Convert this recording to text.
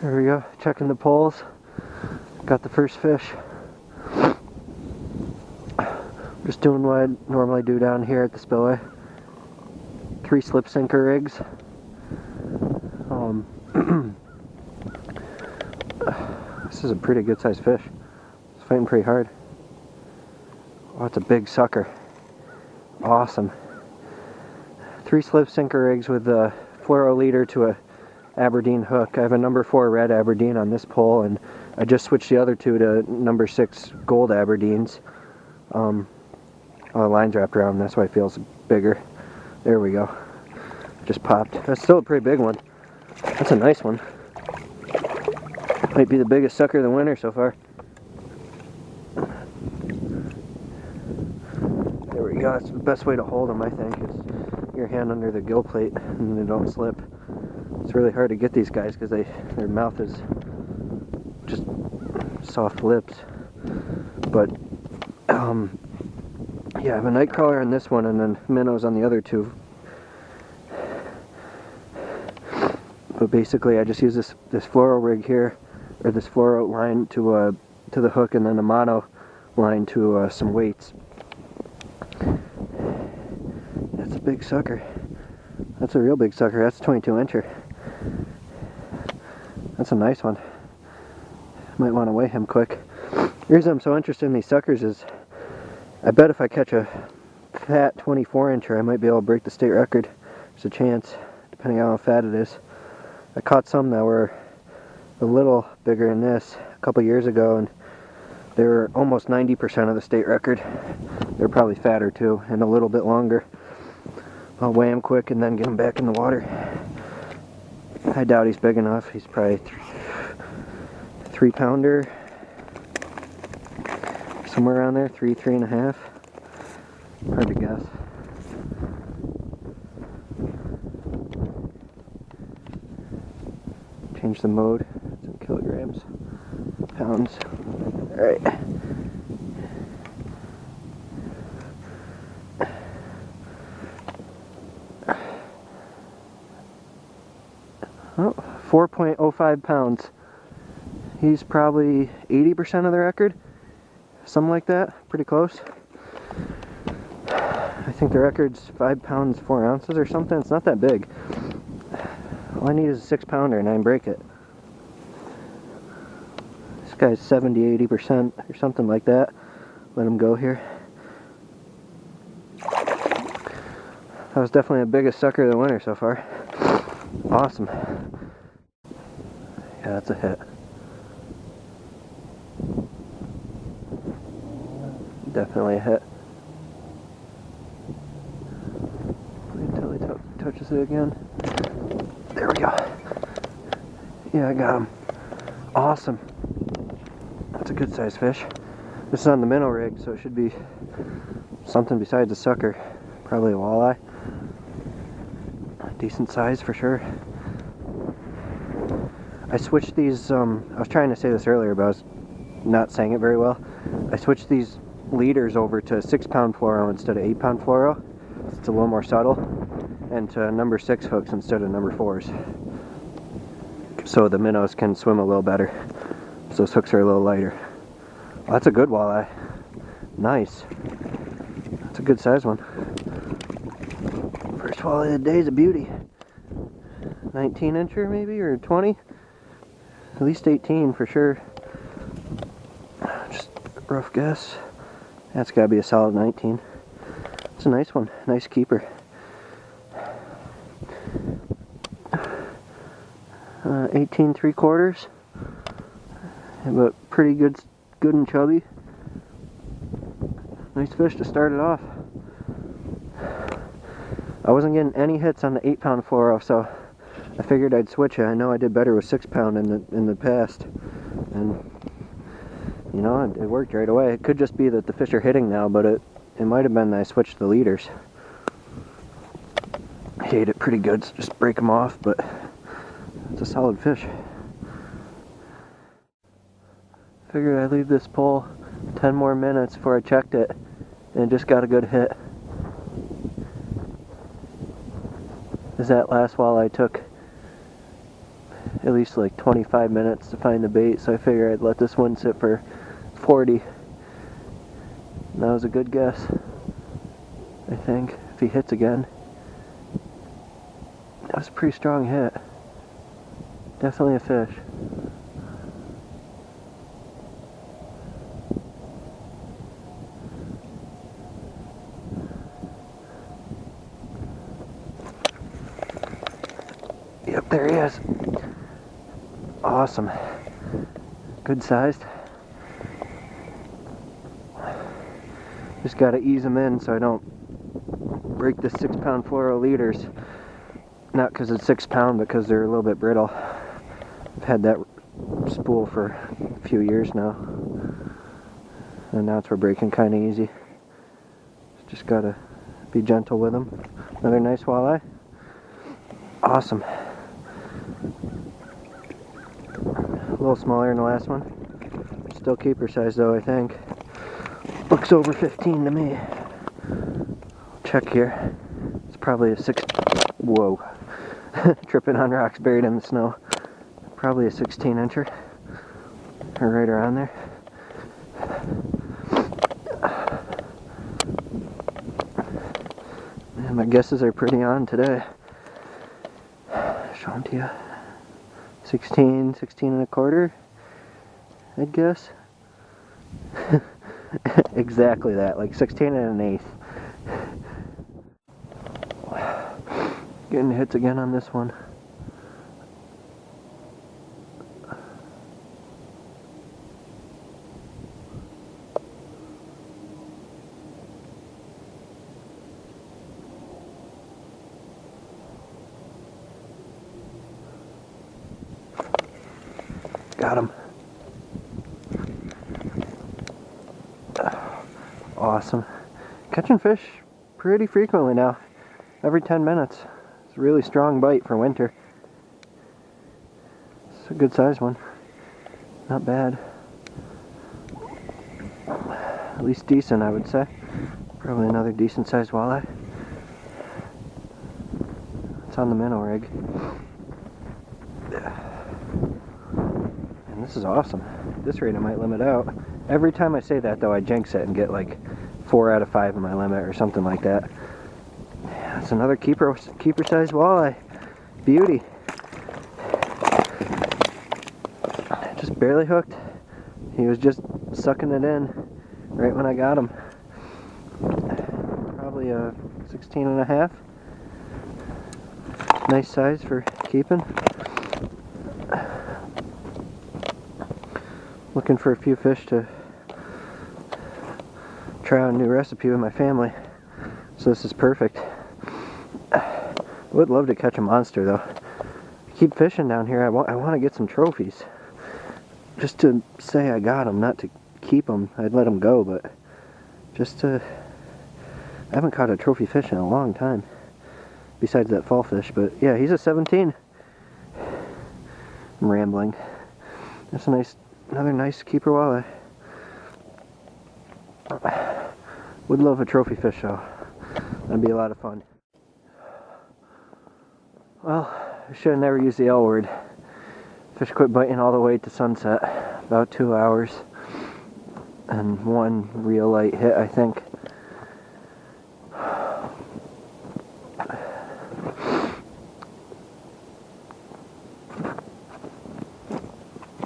There we go, checking the poles. Got the first fish. Just doing what I normally do down here at the Spillway. 3 slip sinker rigs. This is a pretty good sized fish. It's fighting pretty hard. Oh, it's a big sucker. Awesome. 3 slip sinker rigs with a fluoro leader to a Aberdeen hook. I have a number 4 red Aberdeen on this pole, and I just switched the other 2 to number 6 gold Aberdeens. Oh, the line's wrapped around, that's why it feels bigger. There we go. Just popped. That's still a pretty big one. That's a nice one. Might be the biggest sucker of the winter so far. There we go. That's the best way to hold them, I think, is your hand under the gill plate and they don't slip. It's really hard to get these guys because their mouth is just soft lips. But yeah, I have a nightcrawler on this one and then minnows on the other 2. But basically I just use this fluoro rig here, or this fluoro line to the hook, and then a mono line to some weights. That's a big sucker. That's a real big sucker. That's a 22 incher. That's a nice one. Might want to weigh him quick. The reason I'm so interested in these suckers is I bet if I catch a fat 24 incher I might be able to break the state record. There's a chance, depending on how fat it is. I caught some that were a little bigger than this a couple years ago, and they were almost 90% of the state record. They're probably fatter too, and a little bit longer. I'll weigh him quick and then get him back in the water. I doubt he's big enough. He's probably 3 pounder, somewhere around there, 3.5. Hard to guess. Change the mode. It's in kilograms, pounds. All right. Oh, 4.05 pounds. He's probably 80% of the record, something like that. Pretty close. I think the record's 5 pounds 4 ounces or something. It's not that big. All I need is a 6 pounder and I can break it. This guy's 70-80% or something like that. Let him go here. That was definitely the biggest sucker of the winter so far. Awesome. Yeah, that's a hit. Definitely a hit. Wait until he touches it again. There we go. Yeah, I got him. Awesome. That's a good sized fish. This is on the minnow rig, so it should be something besides a sucker. Probably a walleye. Decent size for sure. I switched these, I was trying to say this earlier, but I was not saying it very well. I switched these leaders over to 6 pound fluoro instead of 8 pound fluoro. It's a little more subtle. And to number 6 hooks instead of number 4s. So the minnows can swim a little better. So those hooks are a little lighter. Well, that's a good walleye. Nice. That's a good size one. First walleye of the day is a beauty. 19 incher maybe, or 20? At least 18 for sure. Just a rough guess. That's gotta be a solid 19. It's a nice one. Nice keeper. 18 3/4, but pretty good and chubby. Nice fish to start it off. I wasn't getting any hits on the 8 pound fluoro, so I figured I'd switch it. I know I did better with 6 pound in the past, and you know, it worked right away. It could just be that the fish are hitting now, but it might have been that I switched the leaders. I ate it pretty good, so just break them off, but it's a solid fish. Figured I'd leave this pole 10 more minutes before I checked it, and it just got a good hit. As that last walleye took at least like 25 minutes to find the bait, so I figured I'd let this one sit for 40. And that was a good guess, I think, if he hits again. That was a pretty strong hit. Definitely a fish. Yep, there he is. Awesome. Good sized. Just gotta ease them in so I don't break the 6-pound fluoro leaders. Not because it's 6-pound, but because they're a little bit brittle. I've had that spool for a few years now, and now it's breaking kind of easy. Just gotta be gentle with them. Another nice walleye. Awesome. A little smaller than the last one. Still keeper size though, I think. Looks over 15 to me. Check here. It's probably a 6. Whoa. Tripping on rocks buried in the snow. Probably a 16-incher. Or right around there. Man, my guesses are pretty on today. Show them to you. 16 and a quarter, I'd guess. Exactly that, like 16 and an 1/8. Getting hits again on this one. Got him. Awesome. Catching fish pretty frequently now. Every 10 minutes. It's a really strong bite for winter. It's a good sized one. Not bad. At least decent, I would say. Probably another decent sized walleye. It's on the minnow rig. And this is awesome. At this rate I might limit out. Every time I say that though, I jinx it and get like 4 out of 5 in my limit or something like that. That's another keeper sized walleye. Beauty. Just barely hooked. He was just sucking it in right when I got him. Probably a 16 and a half. Nice size for keeping. Looking for a few fish to try out a new recipe with my family, so this is perfect. I would love to catch a monster though. I keep fishing down here. I want to get some trophies, just to say I got them, not to keep them. I'd let them go, but just to. I haven't caught a trophy fish in a long time, besides that fall fish. But yeah, he's a 17. I'm rambling. That's a another nice keeper walleye. Would love a trophy fish though. That'd be a lot of fun. Well, I should have never used the L word. Fish quit biting all the way to sunset. About 2 hours. And one real light hit, I think.